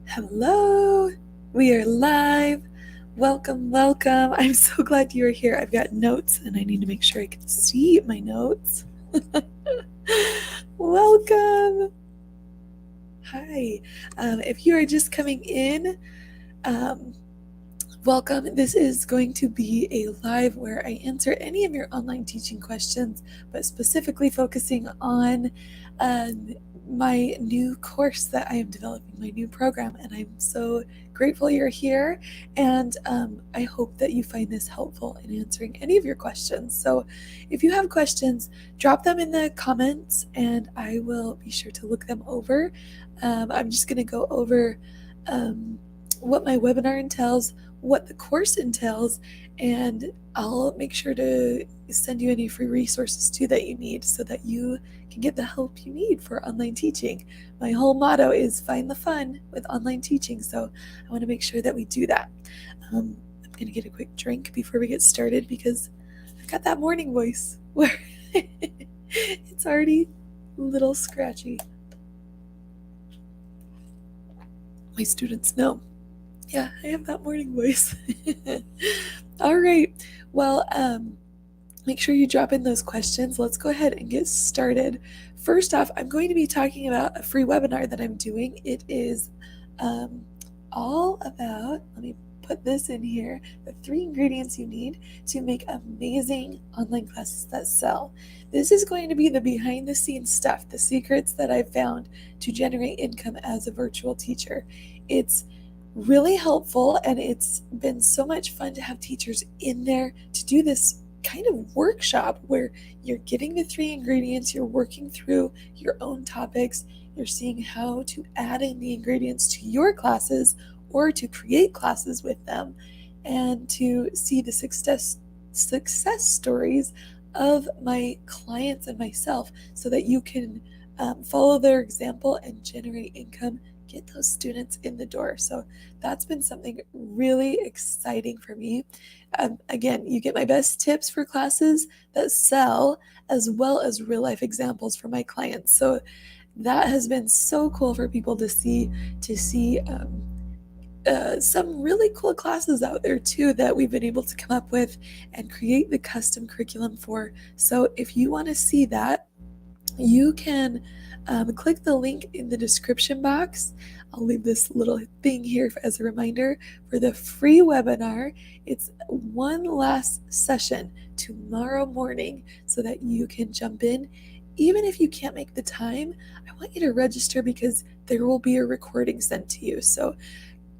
Hello, we are live. Welcome, welcome. I'm so glad you are here. I've got notes and I need to make sure I can see my notes. Welcome. Hi. If you are just coming in, um, welcome. This is going to be a live where I answer any of your online teaching questions, but specifically focusing on my new course that I am developing, my new program. And I'm so grateful you're here. And I hope that you find this helpful in answering any of your questions. So if you have questions, drop them in the comments and I will be sure to look them over. I'm just going to go over what my webinar entails, what the course entails, and I'll make sure to send you any free resources too that you need so that you can get the help you need for online teaching. My whole motto is find the fun with online teaching, so I want to make sure that we do that. I'm going to get a quick drink before we get started because I've got that morning voice where it's already a little scratchy. My students know. Yeah, I have that morning voice. All right. Well, make sure you drop in those questions. Let's go ahead and get started. First off, I'm going to be talking about a free webinar that I'm doing. It is all about, let me put this in here, the 3 ingredients you need to make amazing online classes that sell. This is going to be the behind the scenes stuff, the secrets that I've found to generate income as a virtual teacher. It's really helpful and it's been so much fun to have teachers in there to do this kind of workshop where you're getting the 3 ingredients, you're working through your own topics, you're seeing how to add in the ingredients to your classes or to create classes with them and to see the success stories of my clients and myself so that you can follow their example and generate income, get those students in the door. So that's been something really exciting for me. Again, you get my best tips for classes that sell as well as real life examples from my clients. So that has been so cool for people to see some really cool classes out there too that we've been able to come up with and create the custom curriculum for. So if you want to see that, you can click the link in the description box. I'll leave this little thing here as a reminder for the free webinar. It's one last session tomorrow morning so that you can jump in. Even if you can't make the time, I want you to register because there will be a recording sent to you. So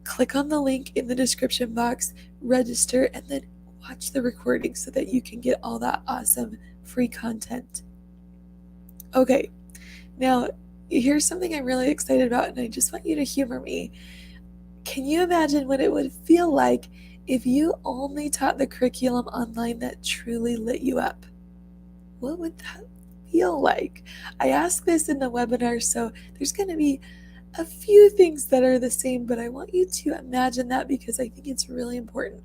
click on the link in the description box, register, and then watch the recording so that you can get all that awesome free content. Okay, now here's something I'm really excited about, and I just want you to humor me. Can you imagine what it would feel like if you only taught the curriculum online that truly lit you up? What would that feel like? I asked this in the webinar, so there's going to be a few things that are the same, but I want you to imagine that because I think it's really important.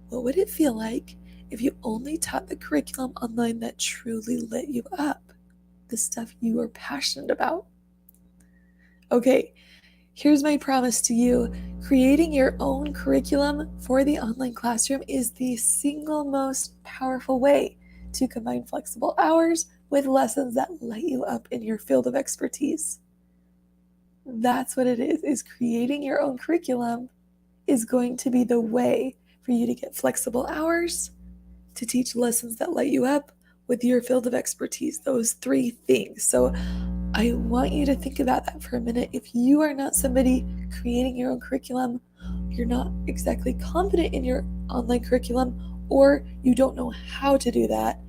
What would it feel like if you only taught the curriculum online that truly lit you up? The stuff you are passionate about. Okay, here's my promise to you. Creating your own curriculum for the online classroom is the single most powerful way to combine flexible hours with lessons that light you up in your field of expertise. That's what it is creating your own curriculum is going to be the way for you to get flexible hours, to teach lessons that light you up with your field of expertise, those 3 things. So I want you to think about that for a minute. If you are not somebody creating your own curriculum, you're not exactly confident in your online curriculum, or you don't know how to do that,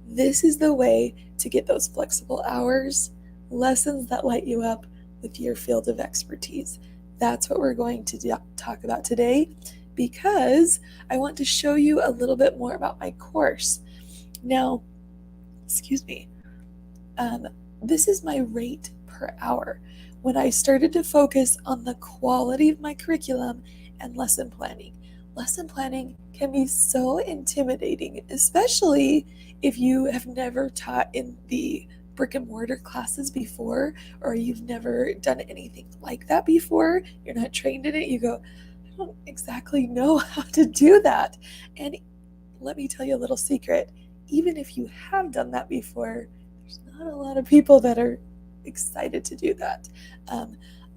this is the way to get those flexible hours, lessons that light you up with your field of expertise. That's what we're going to talk about today because I want to show you a little bit more about my course. Now, excuse me, this is my rate per hour. When I started to focus on the quality of my curriculum and lesson planning can be so intimidating, especially if you have never taught in the brick and mortar classes before, or you've never done anything like that before, you're not trained in it, you go, I don't exactly know how to do that. And let me tell you a little secret. Even if you have done that before, there's not a lot of people that are excited to do that.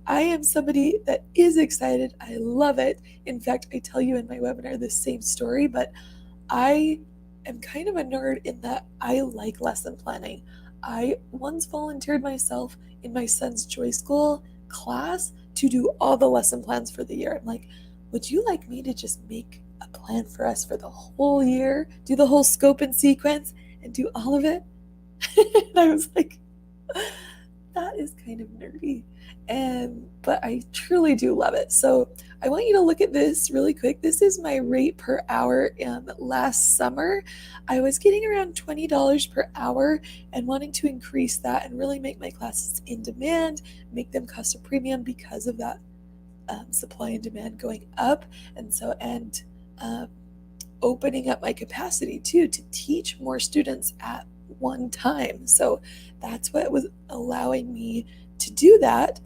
I am somebody that is excited. I love it. In fact, I tell you in my webinar the same story, but I am kind of a nerd in that I like lesson planning. I once volunteered myself in my son's Joy School class to do all the lesson plans for the year. I'm like, would you like me to just make a plan for us for the whole year, do the whole scope and sequence, and do all of it? And I was like, that is kind of nerdy. But I truly do love it. So I want you to look at this really quick. This is my rate per hour. Last summer, I was getting around $20 per hour and wanting to increase that and really make my classes in demand, make them cost a premium because of that supply and demand going up. And opening up my capacity too to teach more students at one time. So that's what was allowing me to do that,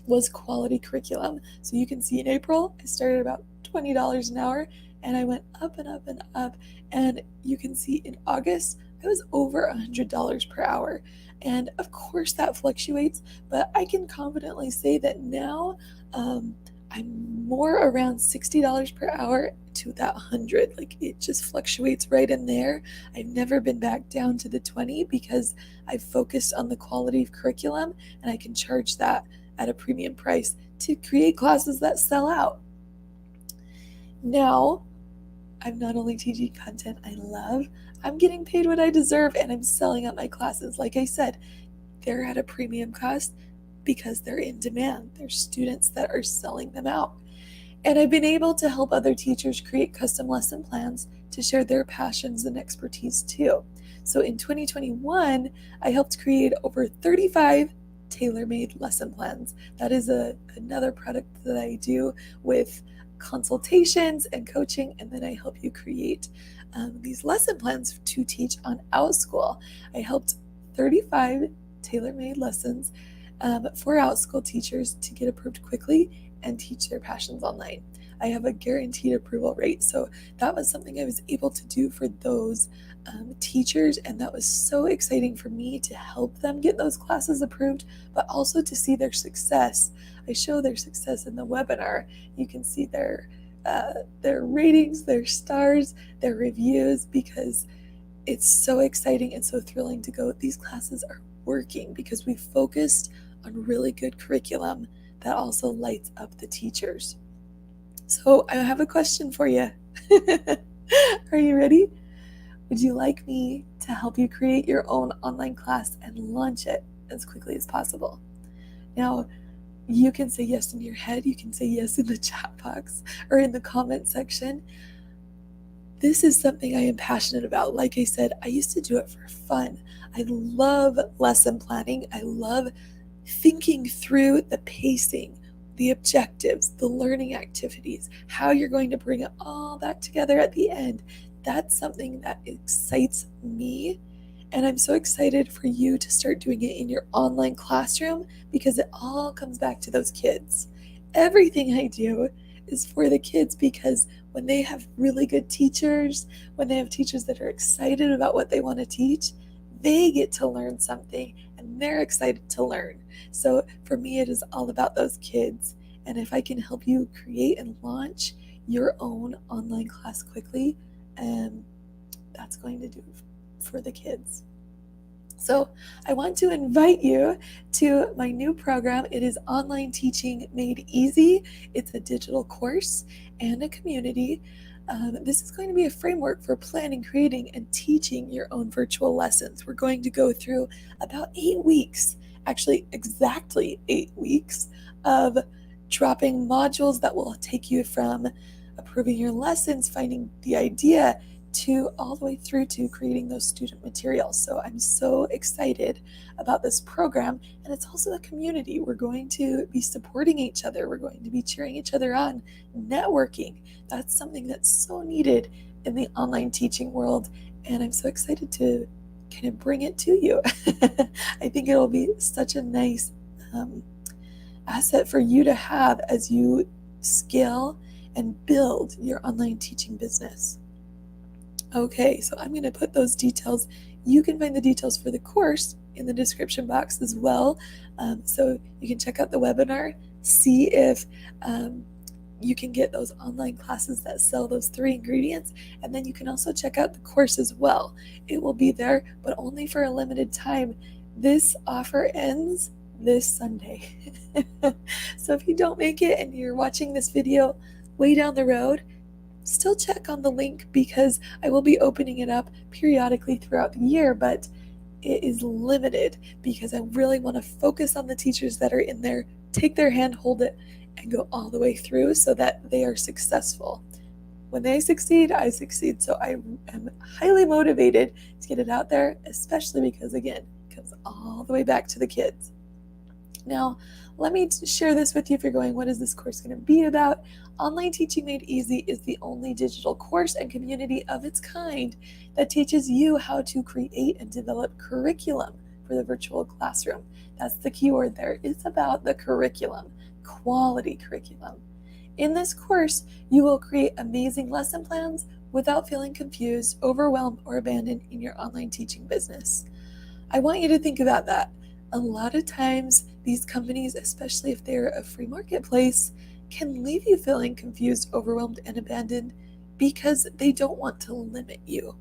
was quality curriculum. So you can see in April, I started about $20 an hour and I went up and up and up. And you can see in August, I was over $100 per hour. And of course that fluctuates, but I can confidently say that now I'm more around $60 per hour to that 100. Like it just fluctuates right in there. I've never been back down to the 20 because I've focused on the quality of curriculum and I can charge that at a premium price to create classes that sell out. Now, I'm not only teaching content I love, I'm getting paid what I deserve and I'm selling out my classes. Like I said, they're at a premium cost because they're in demand. There's students that are selling them out. And I've been able to help other teachers create custom lesson plans to share their passions and expertise too. So in 2021, I helped create over 35 Tailormade lesson plans. That is another product that I do with consultations and coaching, and then I help you create these lesson plans to teach on Outschool. I helped 35 Tailormade lessons for Outschool teachers to get approved quickly and teach their passions online. I have a guaranteed approval rate, so that was something I was able to do for those teachers, and that was so exciting for me to help them get those classes approved, but also to see their success. I show their success in the webinar. You can see their ratings, their stars, their reviews, because it's so exciting and so thrilling to go, these classes are working because we focused on really good curriculum that also lights up the teachers. So I have a question for you. Are you ready? Would you like me to help you create your own online class and launch it as quickly as possible? Now, you can say yes in your head. You can say yes in the chat box or in the comment section. This is something I am passionate about. Like I said, I used to do it for fun. I love lesson planning. I love thinking through the pacing, the objectives, the learning activities, how you're going to bring all that together at the end. That's something that excites me. And I'm so excited for you to start doing it in your online classroom because it all comes back to those kids. Everything I do is for the kids because when they have really good teachers, when they have teachers that are excited about what they want to teach, they get to learn something and they're excited to learn. So for me, it is all about those kids. And if I can help you create and launch your own online class quickly, that's going to do for the kids. So I want to invite you to my new program. It is Online Teaching Made Easy. It's a digital course and a community. This is going to be a framework for planning, creating, and teaching your own virtual lessons. We're going to go through about 8 weeks, actually exactly 8 weeks of dropping modules that will take you from approving your lessons, finding the idea, to all the way through to creating those student materials. So I'm so excited about this program, and it's also a community. We're going to be supporting each other. We're going to be cheering each other on, networking. That's something that's so needed in the online teaching world, and I'm so excited to kind of bring it to you. I think it'll be such a nice asset for you to have as you scale and build your online teaching business. Okay, so I'm going to put those details. You can find the details for the course in the description box as well. So you can check out the webinar, see if you can get those online classes that sell those 3 ingredients, and then you can also check out the course as well. It will be there, but only for a limited time. This offer ends this Sunday. So if you don't make it and you're watching this video way down the road, still check on the link, because I will be opening it up periodically throughout the year, but it is limited because I really want to focus on the teachers that are in there, take their hand, hold it, and go all the way through so that they are successful. When they succeed, I succeed. So I am highly motivated to get it out there, especially because, again, it comes all the way back to the kids. Now, let me share this with you if you're going, what is this course going to be about? Online Teaching Made Easy is the only digital course and community of its kind that teaches you how to create and develop curriculum for the virtual classroom. That's the key word there. It's about the curriculum, quality curriculum. In this course, you will create amazing lesson plans without feeling confused, overwhelmed, or abandoned in your online teaching business. I want you to think about that. A lot of times, these companies, especially if they're a free marketplace, can leave you feeling confused, overwhelmed, and abandoned because they don't want to limit you.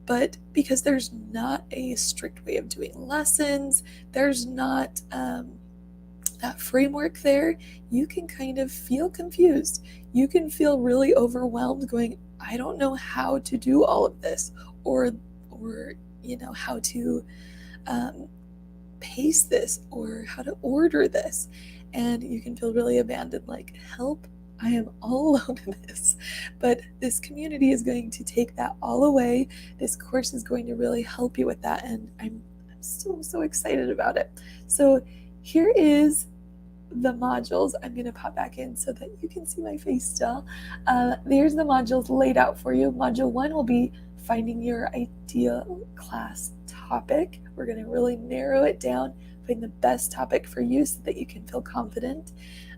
But because there's not a strict way of doing lessons, there's not that framework there, you can kind of feel confused. You can feel really overwhelmed going, I don't know how to do all of this, or how to pace this, or how to order this. And you can feel really abandoned, like, help, I am all alone in this. But this community is going to take that all away. This course is going to really help you with that. And I'm so excited about it. So here is the modules. I'm going to pop back in so that you can see my face still. There's the modules laid out for you. Module 1 will be finding your ideal class topic. We're going to really narrow it down, find the best topic for you so that you can feel confident.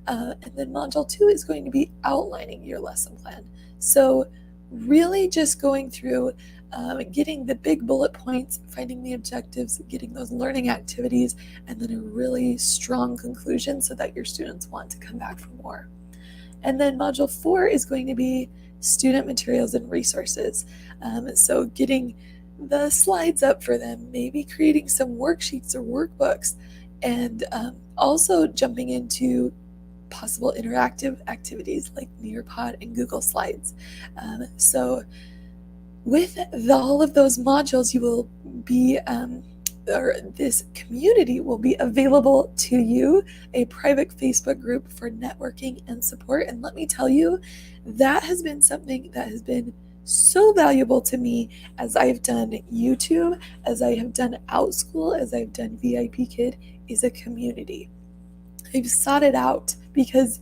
And then module 2 is going to be outlining your lesson plan. So really just going through getting the big bullet points, finding the objectives, getting those learning activities, and then a really strong conclusion so that your students want to come back for more. And then module 4 is going to be student materials and resources. So getting the slides up for them, maybe creating some worksheets or workbooks, and also jumping into possible interactive activities like Nearpod and Google Slides. So with all of those modules, you will be, or this community will be available to you, a private Facebook group for networking and support. And let me tell you, that has been something that has been so valuable to me as I've done YouTube, as I have done Outschool, as I've done VIP Kid, is a community. I've sought it out because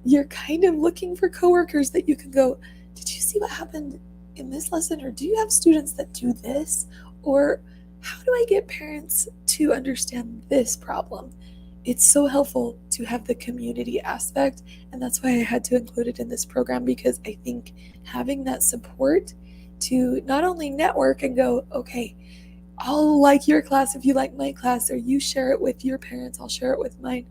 you're kind of looking for coworkers that you can go, did you see what happened in this lesson? Or do you have students that do this? Or how do I get parents to understand this problem? It's so helpful to have the community aspect, and that's why I had to include it in this program, because I think having that support to not only network and go, okay, I'll like your class if you like my class, or you share it with your parents, I'll share it with mine.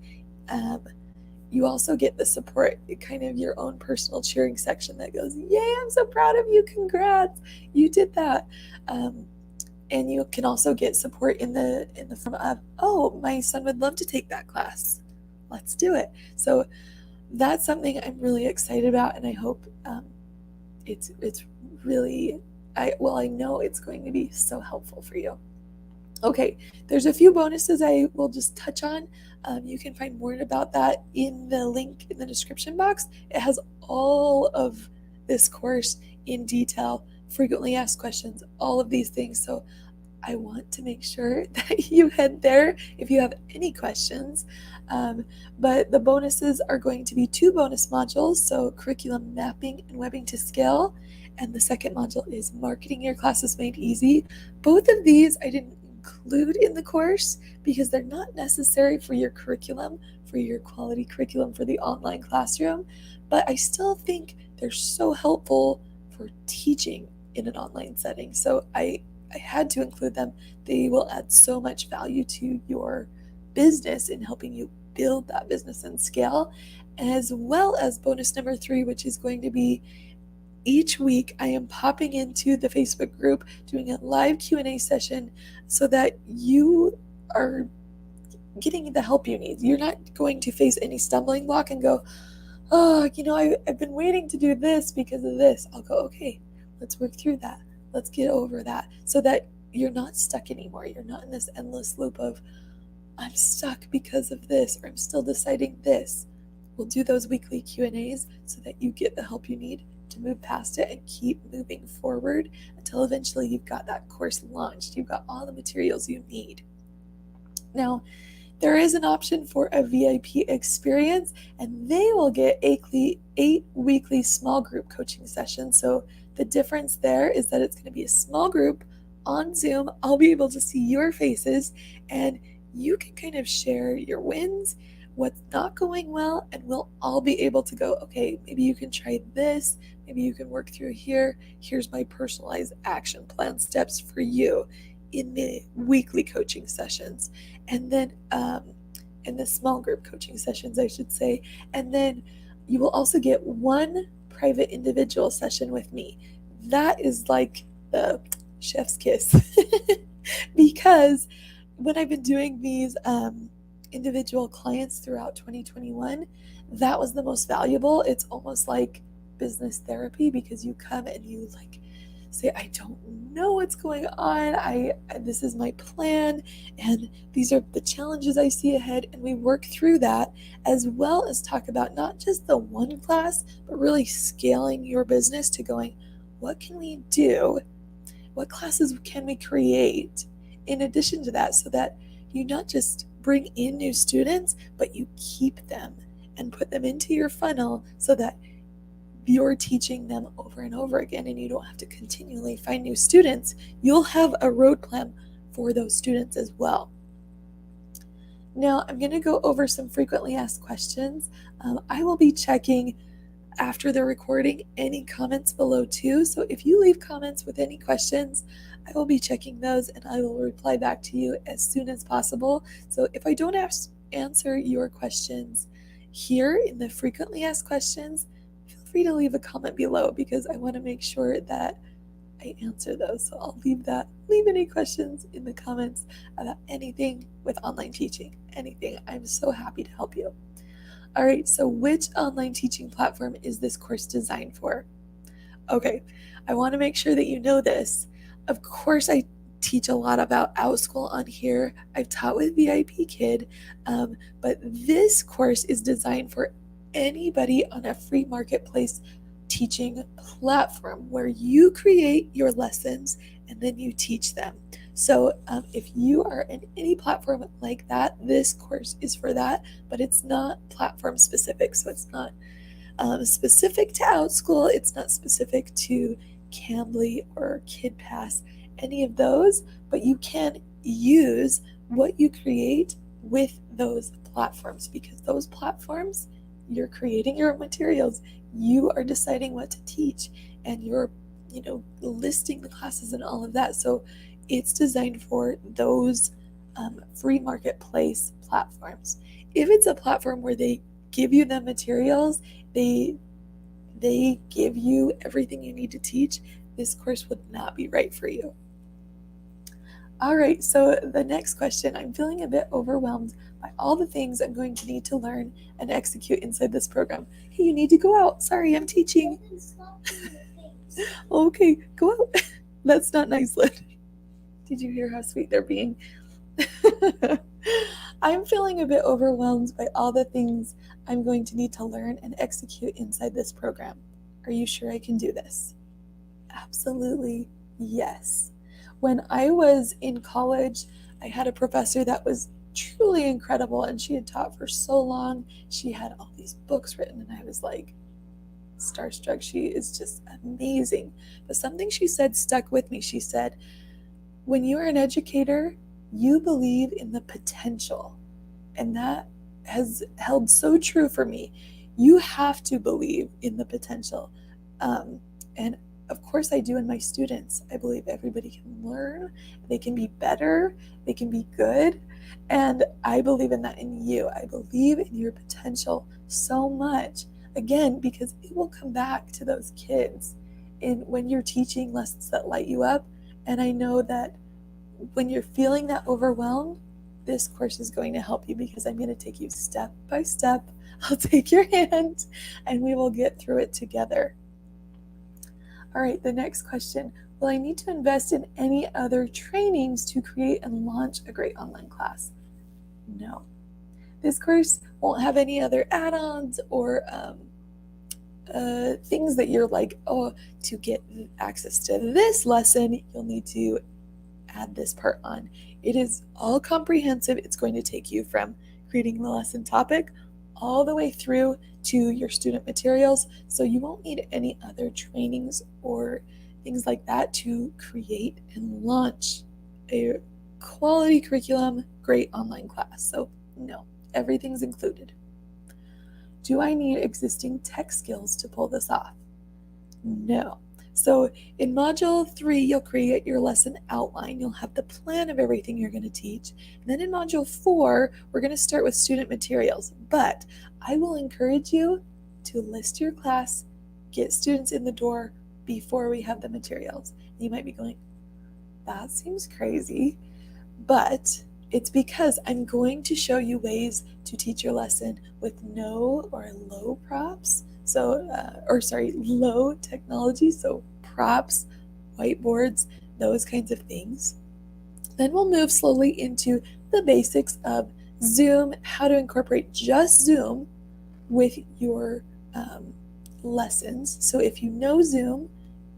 You also get the support, kind of your own personal cheering section that goes, yay, I'm so proud of you, congrats, you did that. And you can also get support in the form of, oh, my son would love to take that class, let's do it. So that's something I'm really excited about, and I hope it's really, I know it's going to be so helpful for you. Okay, there's a few bonuses I will just touch on. You can find more about that in the link in the description box. It has all of this course in detail, frequently asked questions, all of these things. So I want to make sure that you head there if you have any questions. But the bonuses are going to be 2 bonus modules, so curriculum mapping and webbing to scale, and the second module is marketing your classes made easy. Both of these I didn't include in the course because they're not necessary for your curriculum, for your quality curriculum for the online classroom, but I still think they're so helpful for teaching in an online setting. So I had to include them. They will add so much value to your business in helping you build that business and scale, as well as bonus number 3, which is going to be each week I am popping into the Facebook group doing a live Q&A session so that you are getting the help you need. You're not going to face any stumbling block and go, oh, I've been waiting to do this because of this. I'll go, okay, let's work through that. Let's get over that so that you're not stuck anymore. You're not in this endless loop of, I'm stuck because of this, or I'm still deciding this. We'll do those weekly Q&As so that you get the help you need to move past it and keep moving forward until eventually you've got that course launched. You've got all the materials you need. Now, there is an option for a VIP experience, and they will get 8 weekly small group coaching sessions. So the difference there is that it's going to be a small group on Zoom. I'll be able to see your faces, and you can kind of share your wins, what's not going well, and we'll all be able to go, okay, maybe you can try this, maybe you can work through here. Here's my personalized action plan steps for you in the weekly coaching sessions, and then in the small group coaching sessions, I should say. And then you will also get 1 private individual session with me. That is like the chef's kiss because when I've been doing these individual clients throughout 2021, that was the most valuable. It's almost like business therapy because you come and you say, I don't know what's going on. This is my plan, and these are the challenges I see ahead, and we work through that, as well as talk about not just the one class, but really scaling your business to going, what can we do? What classes can we create in addition to that, so that you not just bring in new students, but you keep them and put them into your funnel so that you're teaching them over and over again, and you don't have to continually find new students. You'll have a road plan for those students as well. Now, I'm going to go over some frequently asked questions. I will be checking after the recording any comments below too. So if you leave comments with any questions, I will be checking those and I will reply back to you as soon as possible. So if I don't answer your questions here in the frequently asked questions, feel free to leave a comment below because I want to make sure that I answer those. So I'll leave any questions in the comments about anything with online teaching, anything. I'm so happy to help you. All right, so which online teaching platform is this course designed for? Okay, I want to make sure that you know this. Of course, I teach a lot about Outschool on here. I've taught with VIP Kid, but this course is designed for anybody on a free marketplace teaching platform where you create your lessons and then you teach them. So if you are in any platform like that, this course is for that, but it's not platform specific. So it's not specific to Outschool. It's not specific to Cambly or Kidpass, any of those, but you can use what you create with those platforms because those platforms, you're creating your own materials. You are deciding what to teach and you're, listing the classes and all of that. So it's designed for those free marketplace platforms. If it's a platform where they give you the materials, they give you everything you need to teach, this course would not be right for you. All right, so the next question, I'm feeling a bit overwhelmed by all the things I'm going to need to learn and execute inside this program. Hey, you need to go out. Sorry, I'm teaching. Okay, go out. That's not nice, Lynn. Did you hear how sweet they're being? I'm feeling a bit overwhelmed by all the things I'm going to need to learn and execute inside this program. Are you sure I can do this? Absolutely, yes. When I was in college, I had a professor that was truly incredible. And she had taught for so long. She had all these books written, and I was like starstruck. She is just amazing. But something she said stuck with me. She said, when you are an educator, you believe in the potential. And that has held so true for me. You have to believe in the potential. And of course, I do in my students. I believe everybody can learn, they can be better, they can be good. And I believe in that in you. I believe in your potential so much. Again, because it will come back to those kids in when you're teaching lessons that light you up. And I know that when you're feeling that overwhelmed, this course is going to help you, because I'm going to take you step by step. I'll take your hand and we will get through it together. All right, the next question. Will I need to invest in any other trainings to create and launch a great online class? No. This course won't have any other add-ons or things that you're like, oh, to get access to this lesson, you'll need to add this part on. It is all comprehensive. It's going to take you from creating the lesson topic all the way through to your student materials. So you won't need any other trainings or things like that to create and launch a quality curriculum, great online class. So no, everything's included. Do I need existing tech skills to pull this off? No. So in Module 3, you'll create your lesson outline. You'll have the plan of everything you're going to teach. And then in Module 4, we're going to start with student materials. But I will encourage you to list your class, get students in the door before we have the materials. You might be going, that seems crazy. But it's because I'm going to show you ways to teach your lesson with no or low props. Low technology, so props, whiteboards, those kinds of things. Then we'll move slowly into the basics of Zoom, how to incorporate just Zoom with your lessons. So if you know Zoom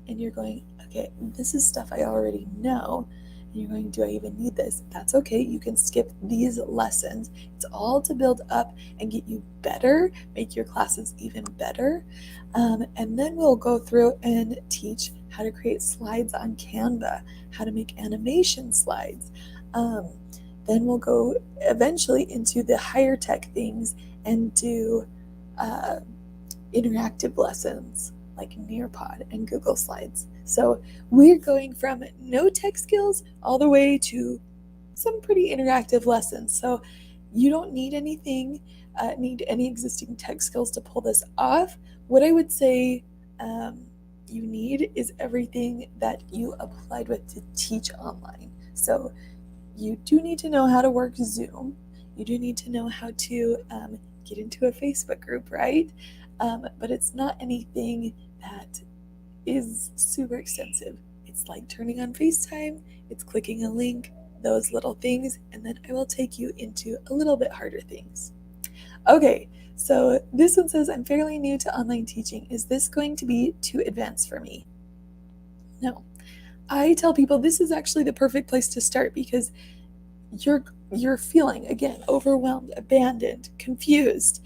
and you're going, okay, this is stuff I already know, and you're going, do I even need this? That's okay. You can skip these lessons. It's all to build up and get you better, make your classes even better. And then we'll go through and teach how to create slides on Canva, how to make animation slides. Then we'll go eventually into the higher tech things and do interactive lessons like Nearpod and Google Slides. So we're going from no tech skills all the way to some pretty interactive lessons. So you don't need any existing tech skills to pull this off. What I would say you need is everything that you applied with to teach online. So you do need to know how to work Zoom. You do need to know how to get into a Facebook group, right? But it's not anything that is super extensive. It's like turning on FaceTime, it's clicking a link, those little things, and then I will take you into a little bit harder things. Okay, so this one says, I'm fairly new to online teaching. Is this going to be too advanced for me? No. I tell people this is actually the perfect place to start, because you're feeling, again, overwhelmed, abandoned, confused.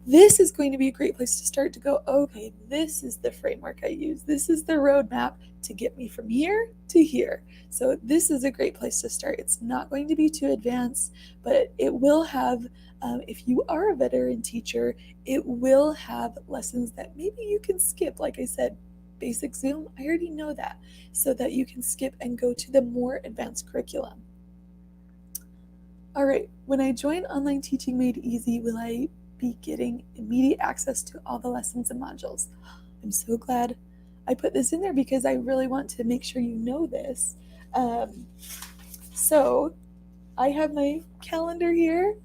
This is going to be a great place to start, to go, okay, this is the framework I use. This is the roadmap to get me from here to here. So this is a great place to start. It's not going to be too advanced, but it will have, if you are a veteran teacher, it will have lessons that maybe you can skip. Like I said, basic Zoom, I already know that, so that you can skip and go to the more advanced curriculum. All right, when I join Online Teaching Made Easy, will I be getting immediate access to all the lessons and modules? I'm so glad I put this in there, because I really want to make sure you know this. So I have my calendar here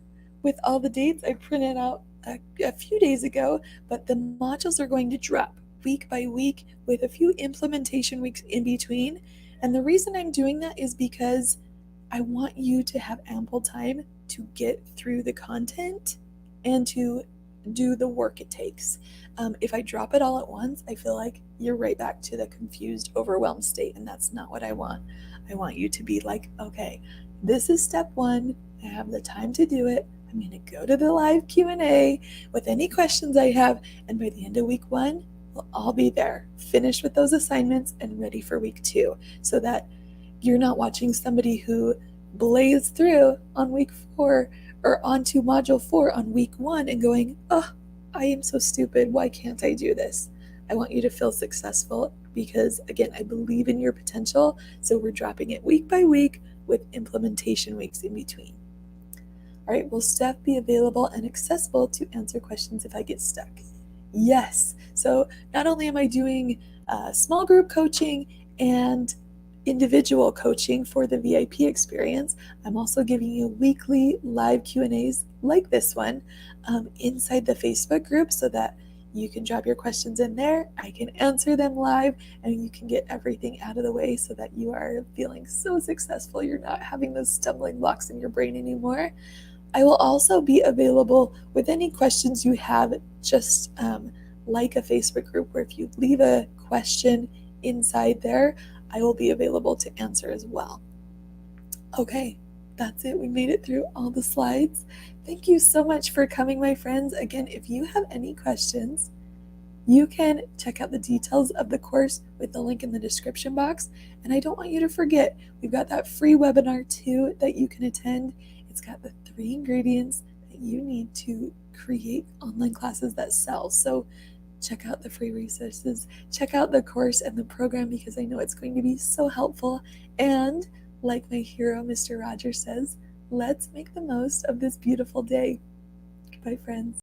with all the dates I printed out a few days ago, but the modules are going to drop week by week with a few implementation weeks in between. And the reason I'm doing that is because I want you to have ample time to get through the content and to do the work it takes. If I drop it all at once, I feel like you're right back to the confused, overwhelmed state, and that's not what I want. I want you to be like, okay, this is step 1, I have the time to do it. I'm going to go to the live Q&A with any questions I have, and by the end of week 1, we'll all be there, finished with those assignments and ready for week 2, so that you're not watching somebody who blazed through on week 4 or onto module 4 on week 1 and going, oh, I am so stupid. Why can't I do this? I want you to feel successful because, again, I believe in your potential. So we're dropping it week by week with implementation weeks in between. All right, will Steph be available and accessible to answer questions if I get stuck? Yes. So not only am I doing small group coaching and individual coaching for the VIP experience, I'm also giving you weekly live Q&As like this one inside the Facebook group so that you can drop your questions in there, I can answer them live, and you can get everything out of the way so that you are feeling so successful. You're not having those stumbling blocks in your brain anymore. I will also be available with any questions you have, just like a Facebook group, where if you leave a question inside there, I will be available to answer as well. Okay, that's it. We made it through all the slides. Thank you so much for coming, my friends. Again, if you have any questions, you can check out the details of the course with the link in the description box. And I don't want you to forget, we've got that free webinar too that you can attend. It's got the 3 ingredients that you need to create online classes that sell. So check out the free resources, check out the course and the program, because I know it's going to be so helpful. And like my hero, Mr. Rogers, says, let's make the most of this beautiful day. Goodbye, friends.